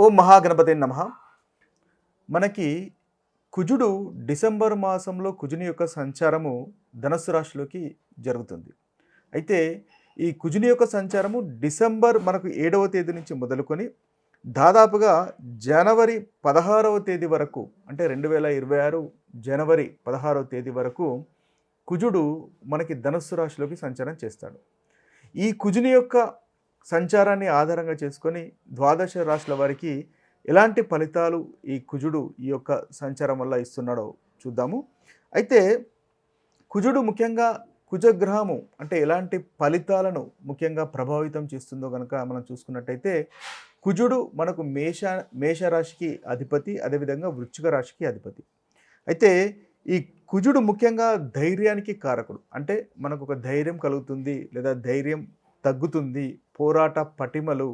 ఓం మహాగణపతే నమః. మనకి కుజుడు డిసెంబర్ మాసంలో కుజుని యొక్క సంచారము ధనస్సు రాశిలోకి జరుగుతుంది. అయితే ఈ కుజుని యొక్క సంచారము డిసెంబర్ మనకు 7వ తేదీ నుంచి మొదలుకొని దాదాపుగా జనవరి 16వ తేదీ వరకు, అంటే 2026 జనవరి 16వ తేదీ వరకు కుజుడు మనకి ధనస్సు రాశిలోకి సంచారం చేస్తాడు. ఈ కుజుని యొక్క సంచారాన్ని ఆధారంగా చేసుకొని ద్వాదశ రాశుల వారికి ఎలాంటి ఫలితాలు ఈ కుజుడు ఈ యొక్క సంచారం వల్ల ఇస్తున్నాడో చూద్దాము. అయితే కుజుడు ముఖ్యంగా కుజగ్రహము అంటే ఎలాంటి ఫలితాలను ముఖ్యంగా ప్రభావితం చేస్తుందో కనుక మనం చూసుకున్నట్టయితే కుజుడు మనకు మేషరాశికి అధిపతి, అదేవిధంగా వృశ్చిక రాశికి అధిపతి. అయితే ఈ కుజుడు ముఖ్యంగా ధైర్యానికి కారకుడు. అంటే మనకు ఒక ధైర్యం కలుగుతుంది లేదా ధైర్యం తగ్గుతుంది, పోరాట పటిమలు,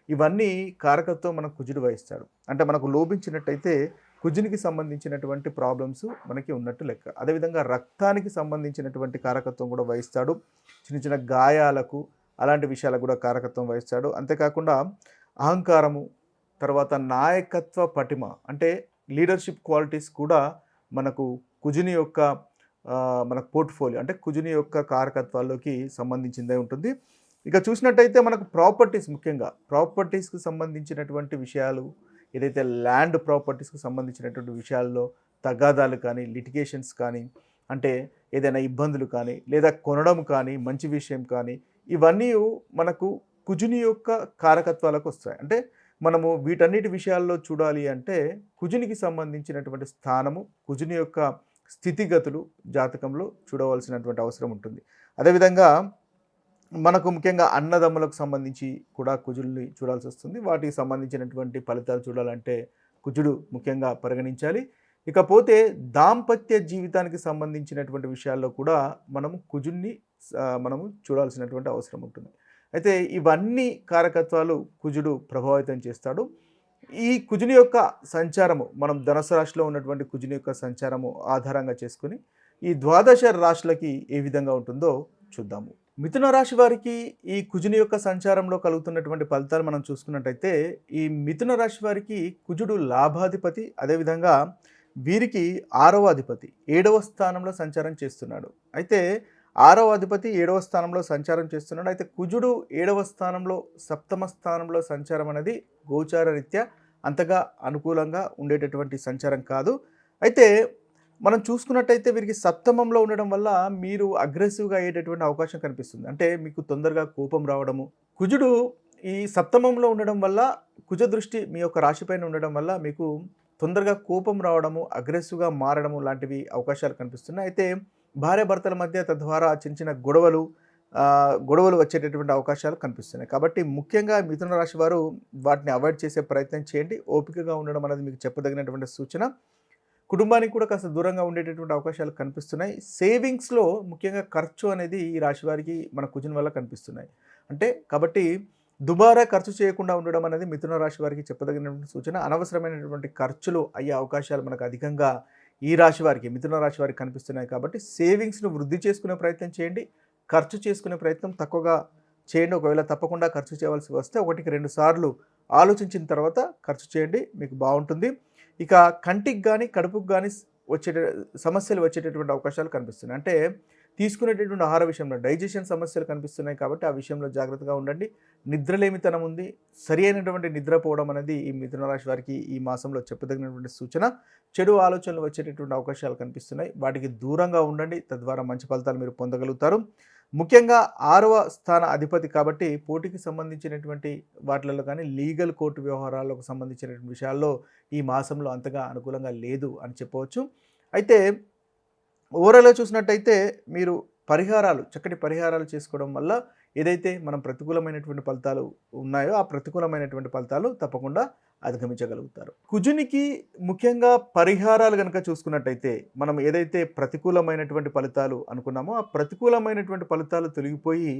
ఇవన్నీ కారకత్వం మనకు కుజుడు వహిస్తాడు. అంటే మనకు లోపించినట్టయితే కుజునికి సంబంధించినటువంటి ప్రాబ్లమ్స్ మనకి ఉన్నట్టు లెక్క. అదేవిధంగా రక్తానికి సంబంధించినటువంటి కారకత్వం కూడా వహిస్తాడు. చిన్న చిన్న గాయాలకు అలాంటి విషయాలకు కూడా కారకత్వం వహిస్తాడు. అంతేకాకుండా అహంకారము, తర్వాత నాయకత్వ పటిమ అంటే లీడర్షిప్ క్వాలిటీస్ కూడా మనకు కుజుని యొక్క మనకు పోర్ట్ఫోలియో అంటే కుజుని యొక్క కారకత్వాల్లోకి సంబంధించిందే ఉంటుంది. ఇక చూసినట్టయితే మనకు ప్రాపర్టీస్, ముఖ్యంగా ప్రాపర్టీస్కి సంబంధించినటువంటి విషయాలు, ఏదైతే ల్యాండ్ ప్రాపర్టీస్కి సంబంధించినటువంటి విషయాల్లో తగాదాలు కానీ, లిటిగేషన్స్ కానీ, అంటే ఏదైనా ఇబ్బందులు కానీ లేదా కొనడం కానీ, మంచి విషయం కానీ, ఇవన్నీ మనకు కుజుని యొక్క కారకత్వాలకు వస్తాయి. అంటే మనము వీటన్నిటి విషయాల్లో చూడాలి అంటే కుజునికి సంబంధించినటువంటి స్థానము, కుజుని యొక్క స్థితిగతులు జాతకంలో చూడవలసినటువంటి అవసరం ఉంటుంది. అదేవిధంగా మనకు ముఖ్యంగా అన్నదమ్ములకు సంబంధించి కూడా కుజుల్ని చూడాల్సి వస్తుంది. వాటికి సంబంధించినటువంటి ఫలితాలు చూడాలంటే కుజుడు ముఖ్యంగా పరిగణించాలి. ఇకపోతే దాంపత్య జీవితానికి సంబంధించినటువంటి విషయాల్లో కూడా మనము కుజుడిని మనము చూడాల్సినటువంటి అవసరం ఉంటుంది. అయితే ఇవన్నీ కారకత్వాలు కుజుడు ప్రభావితం చేస్తాడు. ఈ కుజుని యొక్క సంచారము, మనం ధనుసు రాశిలో ఉన్నటువంటి కుజుని యొక్క సంచారము ఆధారంగా చేసుకుని ఈ ద్వాదశ రాశులకి ఏ విధంగా ఉంటుందో చూద్దాము. మిథున రాశి వారికి ఈ కుజుని యొక్క సంచారంలో కలుగుతున్నటువంటి ఫలితాలు మనం చూసుకున్నట్టయితే ఈ మిథున రాశి వారికి కుజుడు లాభాధిపతి, అదేవిధంగా వీరికి 6వ అధిపతి 7వ స్థానంలో సంచారం చేస్తున్నాడు. అయితే 6వ అధిపతి 7వ స్థానంలో సంచారం చేస్తున్నాడు. అయితే కుజుడు 7వ స్థానంలో, సప్తమ స్థానంలో సంచారం అనేది గోచార రీత్యా అంతగా అనుకూలంగా ఉండేటటువంటి సంచారం కాదు. అయితే మనం చూసుకున్నట్టయితే వీరికి సప్తమంలో ఉండడం వల్ల మీరు అగ్రెసివ్గా అయ్యేటటువంటి అవకాశం కనిపిస్తుంది. అంటే మీకు తొందరగా కోపం రావడము. కుజుడు ఈ సప్తమంలో ఉండడం వల్ల, కుజ దృష్టి మీ యొక్క రాశిపైన ఉండడం వల్ల మీకు తొందరగా కోపం రావడము, అగ్రెసివ్గా మారడము లాంటివి అవకాశాలు కనిపిస్తున్నాయి. అయితే భార్యాభర్తల మధ్య తద్వారా చిన్న చిన్న గొడవలు వచ్చేటటువంటి అవకాశాలు కనిపిస్తున్నాయి. కాబట్టి ముఖ్యంగా మిథున రాశి వారు వాటిని అవాయిడ్ చేసే ప్రయత్నం చేయండి. ఓపికగా ఉండడం అనేది మీకు చెప్పదగినటువంటి సూచన. కుటుంబానికి కూడా కాస్త దూరంగా ఉండేటటువంటి అవకాశాలు కనిపిస్తున్నాయి. సేవింగ్స్లో ముఖ్యంగా ఖర్చు అనేది ఈ రాశి వారికి మన కుజుని వల్ల కనిపిస్తున్నాయి. అంటే కాబట్టి దుబారా ఖర్చు చేయకుండా ఉండడం అనేది మిథున రాశి వారికి చెప్పదగినటువంటి సూచన. అనవసరమైనటువంటి ఖర్చులు అయ్యే అవకాశాలు మనకు అధికంగా ఈ రాశి వారికి, మిథున రాశి వారికి కనిపిస్తున్నాయి. కాబట్టి సేవింగ్స్ను వృద్ధి చేసుకునే ప్రయత్నం చేయండి. ఖర్చు చేసుకునే ప్రయత్నం తక్కువగా చేయండి. ఒకవేళ తప్పకుండా ఖర్చు చేయవలసి వస్తే 1-2 సార్లు ఆలోచించిన తర్వాత ఖర్చు చేయండి, మీకు బాగుంటుంది. ఇక కంటికి కానీ కడుపుకు కానీ సమస్యలు వచ్చేటటువంటి అవకాశాలు కనిపిస్తున్నాయి. అంటే తీసుకునేటటువంటి ఆహార విషయంలో డైజెషన్ సమస్యలు కనిపిస్తున్నాయి. కాబట్టి ఆ విషయంలో జాగ్రత్తగా ఉండండి. నిద్రలేమితనం ఉంది. సరి అయినటువంటి నిద్రపోవడం అనేది ఈ మిథున రాశి వారికి ఈ మాసంలో చెప్పదగినటువంటి సూచన. చెడు ఆలోచనలు వచ్చేటటువంటి అవకాశాలు కనిపిస్తున్నాయి. వాటికి దూరంగా ఉండండి. తద్వారా మంచి ఫలితాలు మీరు పొందగలుగుతారు. ముఖ్యంగా 6వ స్థాన అధిపతి కాబట్టి పోటీకి సంబంధించినటువంటి వాటిలలో కానీ, లీగల్ కోర్టు వ్యవహారాలకు సంబంధించినటువంటి విషయాల్లో ఈ మాసంలో అంతగా అనుకూలంగా లేదు అని చెప్పవచ్చు. అయితే ఓవరాల్గా చూసినట్టయితే మీరు చక్కటి పరిహారాలు చేసుకోవడం వల్ల ఏదైతే మనం ప్రతికూలమైనటువంటి ఫలితాలు ఉన్నాయో ఆ ప్రతికూలమైనటువంటి ఫలితాలు తప్పకుండా అధిగమించగలుగుతారు. కుజునికి ముఖ్యంగా పరిహారాలు కనుక చూసుకున్నట్టయితే మనం ఏదైతే ప్రతికూలమైనటువంటి ఫలితాలు అనుకున్నామో ఆ ప్రతికూలమైనటువంటి ఫలితాలు తొలగిపోయి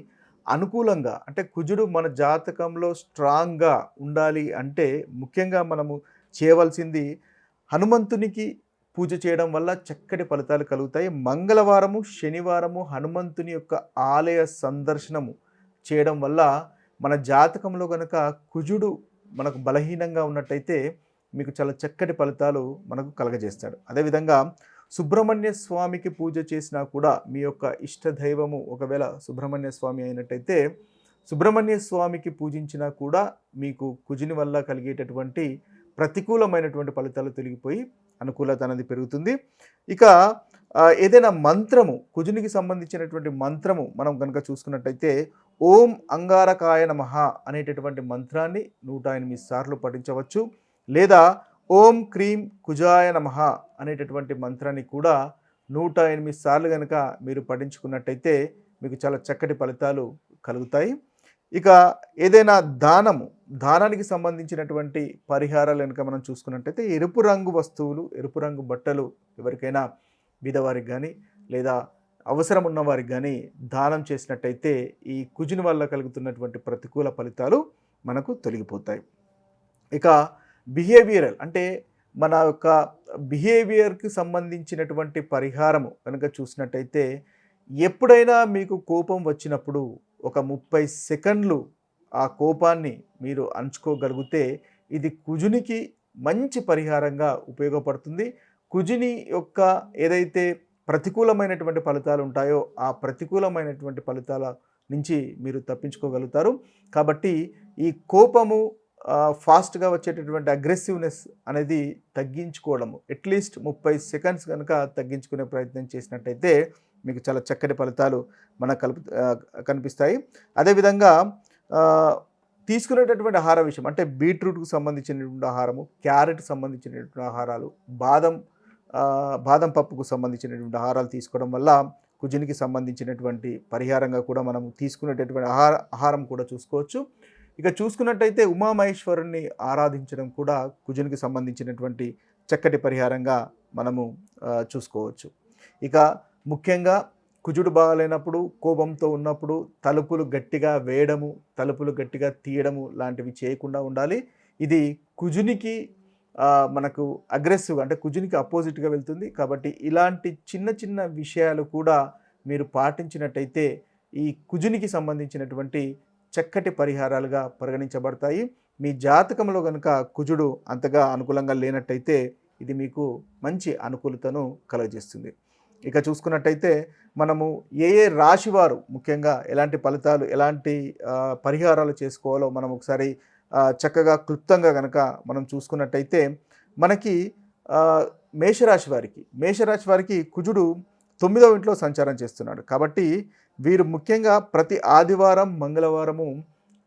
అనుకూలంగా, అంటే కుజుడు మన జాతకంలో స్ట్రాంగ్గా ఉండాలి అంటే ముఖ్యంగా మనము చేయవలసింది హనుమంతునికి పూజ చేయడం వల్ల చక్కటి ఫలితాలు కలుగుతాయి. మంగళవారము, శనివారము హనుమంతుని యొక్క ఆలయ సందర్శనము చేయడం వల్ల మన జాతకంలో కనుక కుజుడు మనకు బలహీనంగా ఉన్నట్టయితే మీకు చాలా చక్కటి ఫలితాలు మనకు కలగజేస్తాడు. అదేవిధంగా సుబ్రహ్మణ్య స్వామికి పూజ చేసినా కూడా మీ యొక్క ఇష్ట దైవము ఒకవేళ సుబ్రహ్మణ్య స్వామి అయినట్టయితే సుబ్రహ్మణ్య స్వామికి పూజించినా కూడా మీకు కుజుని వల్ల కలిగేటటువంటి ప్రతికూలమైనటువంటి ఫలితాలు తొలగిపోయి అనుకూలత అనేది పెరుగుతుంది. ఇక ఏదైనా మంత్రము కుజునికి సంబంధించినటువంటి మంత్రము మనం కనుక చూసుకున్నట్టయితే ఓం అంగారకాయ నమః అనేటటువంటి మంత్రాన్ని 108 సార్లు పఠించవచ్చు. లేదా ఓం క్రీం కుజాయ నమః అనేటటువంటి మంత్రాన్ని కూడా 108 సార్లు కనుక మీరు పఠించుకున్నట్టయితే మీకు చాలా చక్కటి ఫలితాలు కలుగుతాయి. ఇక ఏదైనా దానానికి సంబంధించినటువంటి పరిహారాలు కనుక మనం చూసుకున్నట్టయితే ఎరుపు రంగు వస్తువులు, ఎరుపు రంగు బట్టలు ఎవరికైనా బీదవారికి కానీ లేదా అవసరం ఉన్నవారికి కానీ దానం చేసినట్టయితే ఈ కుజుని వల్ల కలుగుతున్నటువంటి ప్రతికూల ఫలితాలు మనకు తొలగిపోతాయి. ఇక బిహేవియరల్ అంటే మన యొక్క బిహేవియర్కి సంబంధించినటువంటి పరిహారము కనుక చూసినట్టయితే ఎప్పుడైనా మీకు కోపం వచ్చినప్పుడు ఒక 30 సెకండ్లు ఆ కోపాన్ని మీరు అణుచుకోగలిగితే ఇది కుజునికి మంచి పరిహారంగా ఉపయోగపడుతుంది. కుజుని యొక్క ఏదైతే ప్రతికూలమైనటువంటి ఫలితాలు ఉంటాయో ఆ ప్రతికూలమైనటువంటి ఫలితాల నుంచి మీరు తప్పించుకోగలుగుతారు. కాబట్టి ఈ కోపము ఫాస్ట్గా వచ్చేటటువంటి అగ్రెసివ్నెస్ అనేది తగ్గించుకోవడము అట్లీస్ట్ 30 సెకండ్స్ కనుక తగ్గించుకునే ప్రయత్నం చేసినట్టయితే మీకు చాలా చక్కటి ఫలితాలు మనకు కనిపిస్తాయి. అదేవిధంగా తీసుకునేటటువంటి ఆహార విషయం అంటే బీట్రూట్కు సంబంధించినటువంటి ఆహారము, క్యారెట్ సంబంధించినటువంటి ఆహారాలు, బాదం పప్పుకు సంబంధించినటువంటి ఆహారాలు తీసుకోవడం వల్ల కుజునికి సంబంధించినటువంటి పరిహారంగా కూడా మనం తీసుకునేటటువంటి ఆహారం కూడా చూసుకోవచ్చు. ఇక చూసుకున్నట్టయితే ఉమామహేశ్వరుణ్ణి ఆరాధించడం కూడా కుజునికి సంబంధించినటువంటి చక్కటి పరిహారంగా మనము చూసుకోవచ్చు. ఇక ముఖ్యంగా కుజుడు బాగాలేనప్పుడు, కోపంతో ఉన్నప్పుడు తలుపులు గట్టిగా వేయడము, తలుపులు గట్టిగా తీయడము లాంటివి చేయకుండా ఉండాలి. ఇది కుజునికి మనకు అగ్రెసివ్గా అంటే కుజునికి అపోజిట్గా వెళ్తుంది. కాబట్టి ఇలాంటి చిన్న చిన్న విషయాలు కూడా మీరు పాటించినట్టయితే ఈ కుజునికి సంబంధించినటువంటి చక్కటి పరిహారాలుగా పరిగణించబడతాయి. మీ జాతకంలో కనుక కుజుడు అంతగా అనుకూలంగా లేనట్టయితే ఇది మీకు మంచి అనుకూలతను కలుగజేస్తుంది. ఇక చూసుకున్నట్టయితే మనము ఏ రాశి వారు ముఖ్యంగా ఎలాంటి ఫలితాలు ఎలాంటి పరిహారాలు చేసుకోవాలో మనం ఒకసారి చక్కగా క్లుప్తంగా కనుక మనం చూసుకున్నట్టయితే మనకి మేషరాశి వారికి కుజుడు 9వ ఇంట్లో సంచారం చేస్తున్నాడు. కాబట్టి వీరు ముఖ్యంగా ప్రతి ఆదివారం మంగళవారము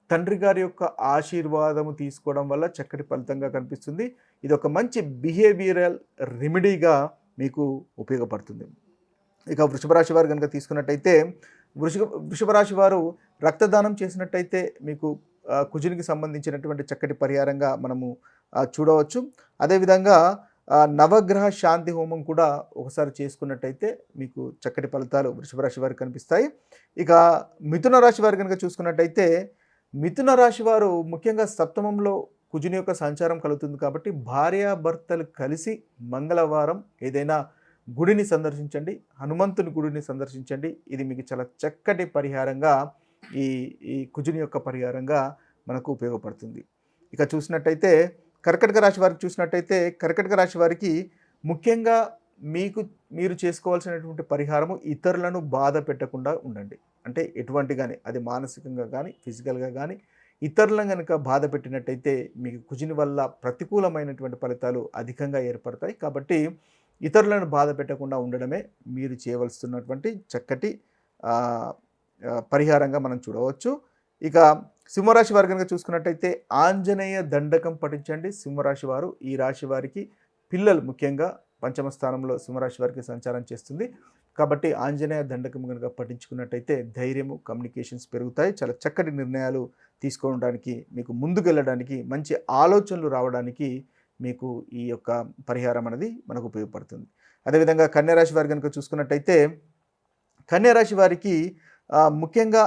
తండ్రి గారి యొక్క ఆశీర్వాదము తీసుకోవడం వల్ల చక్కటి ఫలితంగా కనిపిస్తుంది. ఇది ఒక మంచి బిహేవియరల్ రెమెడీగా మీకు ఉపయోగపడుతుంది. ఇక వృషభ రాశి వారు కనుక తీసుకున్నట్టయితే వృషభ రాశి వారు రక్తదానం చేసినట్టయితే మీకు కుజునికి సంబంధించినటువంటి చక్కటి పరిహారంగా మనము చూడవచ్చు. అదేవిధంగా నవగ్రహ శాంతి హోమం కూడా ఒకసారి చేసుకున్నట్టయితే మీకు చక్కటి ఫలితాలు వృషభ రాశి వారికి కనిపిస్తాయి. ఇక మిథున రాశి వారు కనుక చూసుకున్నట్టయితే మిథున రాశి వారు ముఖ్యంగా సప్తమంలో కుజుని యొక్క సంచారం కలుగుతుంది. కాబట్టి భార్యాభర్తలు కలిసి మంగళవారం ఏదైనా గుడిని సందర్శించండి, హనుమంతుని గుడిని సందర్శించండి. ఇది మీకు చాలా చక్కటి పరిహారంగా ఈ కుజుని యొక్క పరిహారంగా మనకు ఉపయోగపడుతుంది. ఇక చూసినట్టయితే కర్కటక రాశి వారికి ముఖ్యంగా మీరు చేసుకోవాల్సినటువంటి పరిహారము ఇతరులను బాధ పెట్టకుండా ఉండండి. అంటే ఎటువంటి కానీ అది మానసికంగా కానీ ఫిజికల్గా కానీ ఇతరులను కనుక బాధ పెట్టినట్టయితే మీకు కుజుని వల్ల ప్రతికూలమైనటువంటి ఫలితాలు అధికంగా ఏర్పడతాయి. కాబట్టి ఇతరులను బాధ పెట్టకుండా ఉండడమే మీరు చేయవలసినటువంటి చక్కటి పరిహారంగా మనం చూడవచ్చు. ఇక సింహరాశి వారు కనుక చూసుకున్నట్టయితే ఆంజనేయ దండకం పఠించండి. సింహరాశి వారు ఈ రాశి వారికి పిల్లలు ముఖ్యంగా పంచమ స్థానంలో సింహరాశి వారికి సంచారం చేస్తుంది. కాబట్టి ఆంజనేయ దండకం కనుక పఠించుకున్నట్టయితే ధైర్యము, కమ్యూనికేషన్స్ పెరుగుతాయి. చాలా చక్కటి నిర్ణయాలు తీసుకోవడానికి, మీకు ముందుకెళ్ళడానికి, మంచి ఆలోచనలు రావడానికి మీకు ఈ యొక్క పరిహారం అనేది మనకు ఉపయోగపడుతుంది. అదేవిధంగా కన్యారాశి వారు కనుక చూసుకున్నట్టయితే కన్యారాశి వారికి ముఖ్యంగా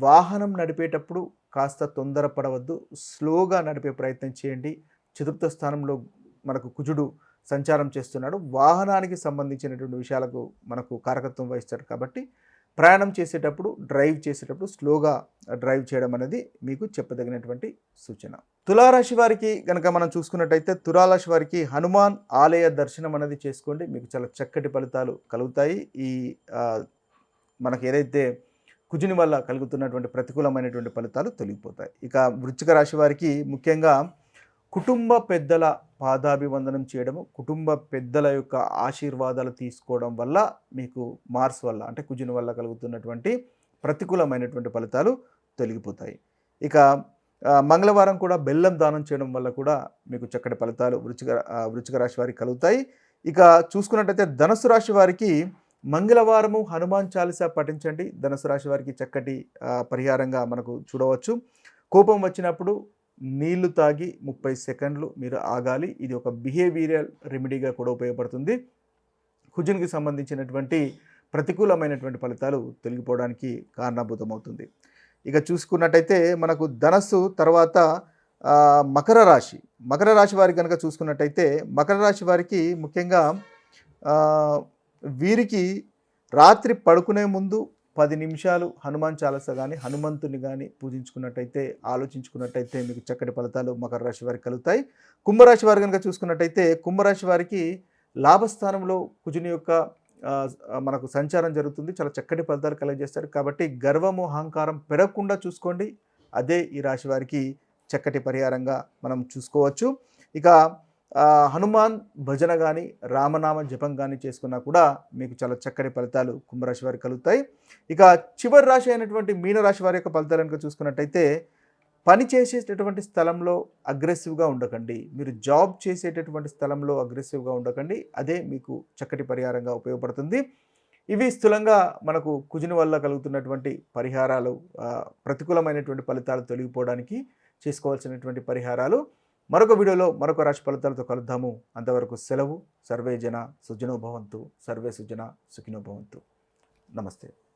వాహనం నడిపేటప్పుడు కాస్త తొందరపడవద్దు, స్లోగా నడిపే ప్రయత్నం చేయండి. చతుర్థ స్థానంలో మనకు కుజుడు సంచారం చేస్తున్నాడు. వాహనానికి సంబంధించినటువంటి విషయాలకు మనకు కారకత్వం వహిస్తాడు. కాబట్టి ప్రయాణం చేసేటప్పుడు, డ్రైవ్ చేసేటప్పుడు స్లోగా డ్రైవ్ చేయడం అనేది మీకు చెప్పదగినటువంటి సూచన. తులారాశి వారికి కనుక మనం చూసుకున్నట్టయితే తులారాశి వారికి హనుమాన్ ఆలయ దర్శనం అనేది చేసుకోండి. మీకు చాలా చక్కటి ఫలితాలు కలుగుతాయి. ఈ మనకి ఏదైతే కుజుని వల్ల కలుగుతున్నటువంటి ప్రతికూలమైనటువంటి ఫలితాలు తొలగిపోతాయి. ఇక వృశ్చిక రాశి వారికి ముఖ్యంగా కుటుంబ పెద్దల పాదాభివందనం చేయడము, కుటుంబ పెద్దల యొక్క ఆశీర్వాదాలు తీసుకోవడం వల్ల మీకు మార్స్ వల్ల అంటే కుజుని వల్ల కలుగుతున్నటువంటి ప్రతికూలమైనటువంటి ఫలితాలు తొలగిపోతాయి. ఇక మంగళవారం కూడా బెల్లం దానం చేయడం వల్ల కూడా మీకు చక్కటి ఫలితాలు వృశ్చిక రాశి వారికి కలుగుతాయి. ఇక చూసుకున్నట్టయితే ధనుసు రాశి వారికి మంగళవారము హనుమాన్ చాలీసా పఠించండి. ధనుసు రాశి వారికి చక్కటి పరిహారంగా మనకు చూడవచ్చు. కోపం వచ్చినప్పుడు నీళ్లు తాగి 30 సెకండ్లు మీరు ఆగాలి. ఇది ఒక బిహేవియరల్ రెమెడీగా కూడా ఉపయోగపడుతుంది. కుజునికి సంబంధించినటువంటి ప్రతికూలమైనటువంటి ఫలితాలు తొలగిపోవడానికి కారణభూతమవుతుంది. ఇక చూసుకున్నట్టయితే మనకు ధనస్సు తర్వాత మకర రాశి వారికి కనుక చూసుకున్నట్టయితే మకర రాశి వారికి ముఖ్యంగా వీరికి రాత్రి పడుకునే ముందు 10 నిమిషాలు హనుమాన్ చాలీసా కానీ హనుమంతుని కానీ పూజించుకున్నట్టయితే ఆలోచించుకున్నట్టయితే మీకు చక్కటి ఫలితాలు మకర రాశి వారికి కలుగుతాయి. కుంభరాశి వారు కనుక చూసుకున్నట్టయితే కుంభరాశి వారికి లాభస్థానంలో కుజుని యొక్క మనకు సంచారం జరుగుతుంది. చాలా చక్కటి ఫలితాలు కలుగజేస్తారు. కాబట్టి గర్వము అహంకారం పెరగకుండా చూసుకోండి. అదే ఈ రాశి వారికి చక్కటి పరిహారంగా మనం చూసుకోవచ్చు. ఇక హనుమాన్ భజన కానీ రామనామ జపం కానీ చేసుకున్నా కూడా మీకు చాలా చక్కటి ఫలితాలు కుంభరాశి వారికి కలుగుతాయి. ఇక చివరి రాశి అయినటువంటి మీనరాశి వారి యొక్క ఫలితాలు కనుక చూసుకున్నట్టయితే పని చేసేటటువంటి స్థలంలో అగ్రెసివ్గా ఉండకండి. మీరు జాబ్ చేసేటటువంటి స్థలంలో అగ్రెసివ్గా ఉండకండి. అదే మీకు చక్కటి పరిహారంగా ఉపయోగపడుతుంది. ఇవి స్థూలంగా మనకు కుజుని వల్ల కలుగుతున్నటువంటి పరిహారాలు, ప్రతికూలమైనటువంటి ఫలితాలు తొలగిపోవడానికి చేసుకోవాల్సినటువంటి పరిహారాలు. మరొక వీడియోలో మరొక రాశి ఫలితాలతో కలుద్దాము. అంతవరకు సెలవు. సర్వే జన సుజనో భవంతు. సర్వే సుజన సుఖినో భవంతు. నమస్తే.